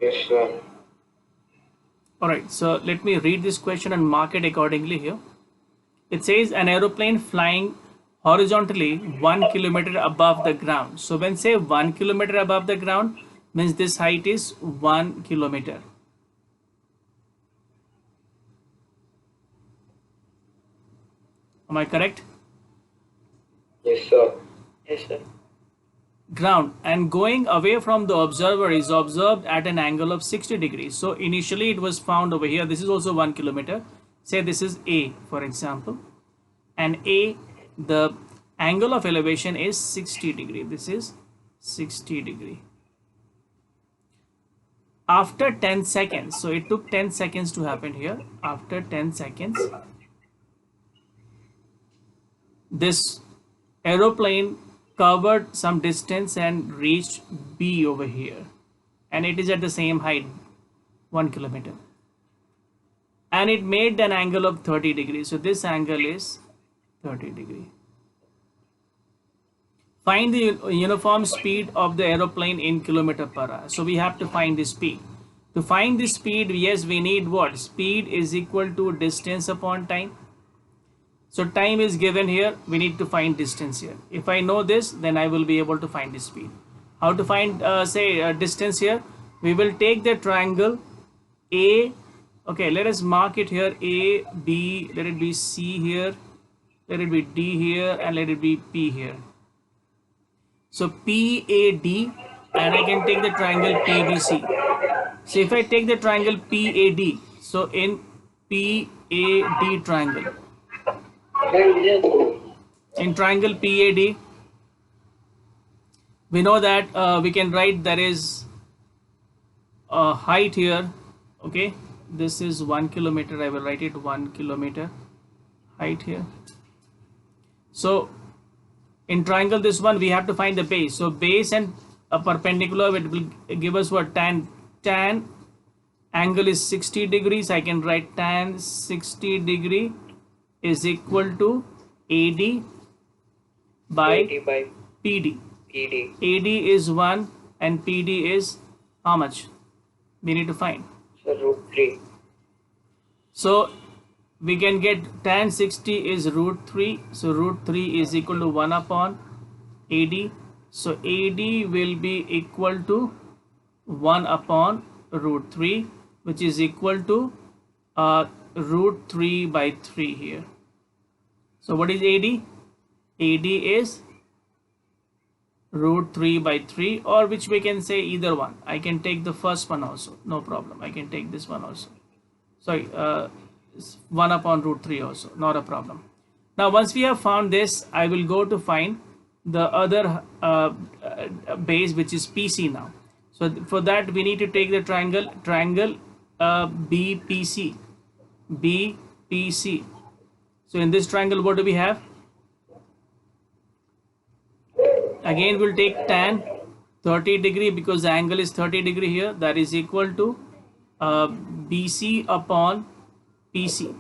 Yes, sir. Alright, so let me read this question and mark it accordingly here. It says an aeroplane flying horizontally 1 kilometer above the ground. So when say 1 kilometer above the ground means this height is 1 kilometer. Am I correct? Yes, sir. Yes, sir. Ground and going away from the observer is observed at an angle of 60 degrees. So initially it was found over here. This is also 1 kilometer. Say this is A, for example, and A, the angle of elevation is 60 degree. This is 60 degree. After 10 seconds, so it took 10 seconds to happen here. After 10 seconds, this aeroplane covered some distance and reached B over here, and it is at the same height, 1 kilometer, and it made an angle of 30 degrees. So this angle is 30 degree. Find the uniform speed of the aeroplane in kilometer per hour. So we have to find the speed. To find the speed, yes, we need what? Speed is equal to distance upon time. So time is given here. We need to find distance here. If I know this, then I will be able to find the speed. How to find, distance here? We will take the triangle A. Okay, let us mark it here. A, B, let it be C here. Let it be D here, and let it be P here. So PAD, and I can take the triangle PBC. So if I take the triangle PAD, so in PAD triangle, in triangle PAD, we know that we can write there is a height here. Okay, this is 1 kilometer. I will write it 1 kilometer height here. So in triangle this one we have to find the base. So base and a perpendicular, it will give us what? Tan angle is 60 degrees. I can write tan 60 degree is equal to AD by 80 by PD. PD. AD is 1 and PD is how much? We need to find. So root 3. So we can get tan 60 is root 3. So root 3 is equal to 1 upon AD. So AD will be equal to 1 upon root 3, which is equal to root 3 by 3 here. So what is AD? AD is root 3 by 3, or which we can say either one. I can take the first one also, no problem. I can take this one also. Sorry, 1 upon root 3 also, not a problem. Now once we have found this, I will go to find the other base, which is PC now. So for that we need to take the triangle BPC. BPC. So in this triangle what do we have? Again we'll take tan 30 degree because the angle is 30 degree here. That is equal to BC upon PC.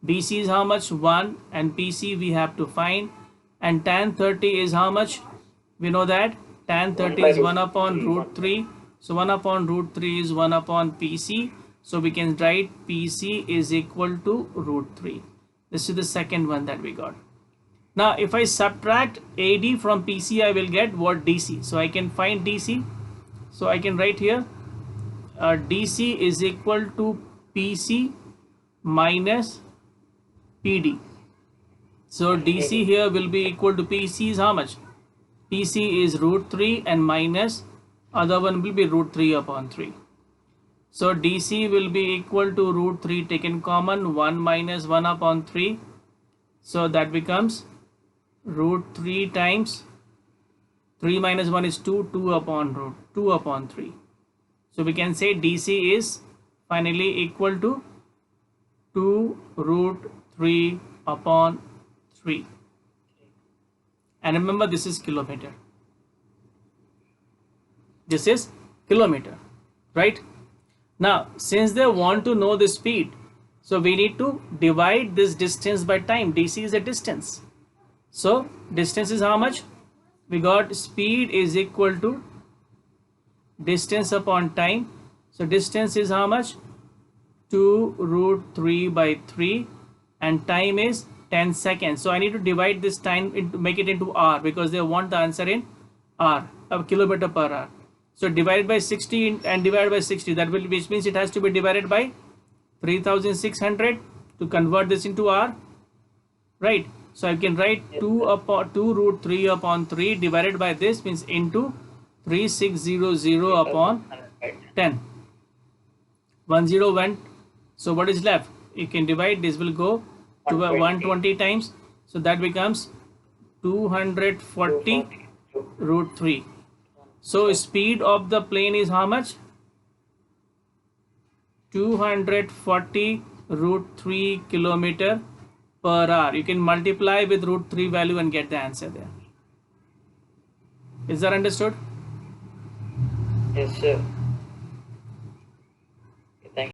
BC is how much? 1, and PC we have to find. And tan 30 is how much? We know that tan 30 is 1 upon root 3. So 1 upon root 3 is 1 upon PC. So we can write PC is equal to root 3. This is the second one that we got. Now if I subtract AD from PC, I will get what? DC. So I can find DC. So I can write here DC is equal to PC minus PD. So DC here will be equal to PC is how much? PC is root 3 and minus other one will be root 3 upon 3. So DC will be equal to root 3 taken common, 1 minus 1 upon 3. So that becomes root 3 times 3 minus 1 is 2, 2 upon root 2 upon 3. So we can say DC is finally equal to 2 root 3 upon 3. And remember, this is kilometer. This is kilometer, right? Now, since they want to know the speed, so we need to divide this distance by time. DC is a distance. So distance is how much? We got speed is equal to distance upon time. So distance is how much? 2 root 3 by 3, and time is 10 seconds. So I need to divide this time into, make it into R, because they want the answer in R, a kilometer per hour. So divide by 60 and divide by 60, that will, which means it has to be divided by 3600 to convert this into R, right? So I can write 2 root 3 upon 3 divided by this, means into 3600 upon 10. 10 went. So what is left? You can divide, this will go to 120 times. So that becomes 240 root 3. So speed of the plane is how much? 240 root 3 kilometer per hour. You can multiply with root 3 value and get the answer there. Is that understood? Yes, sir.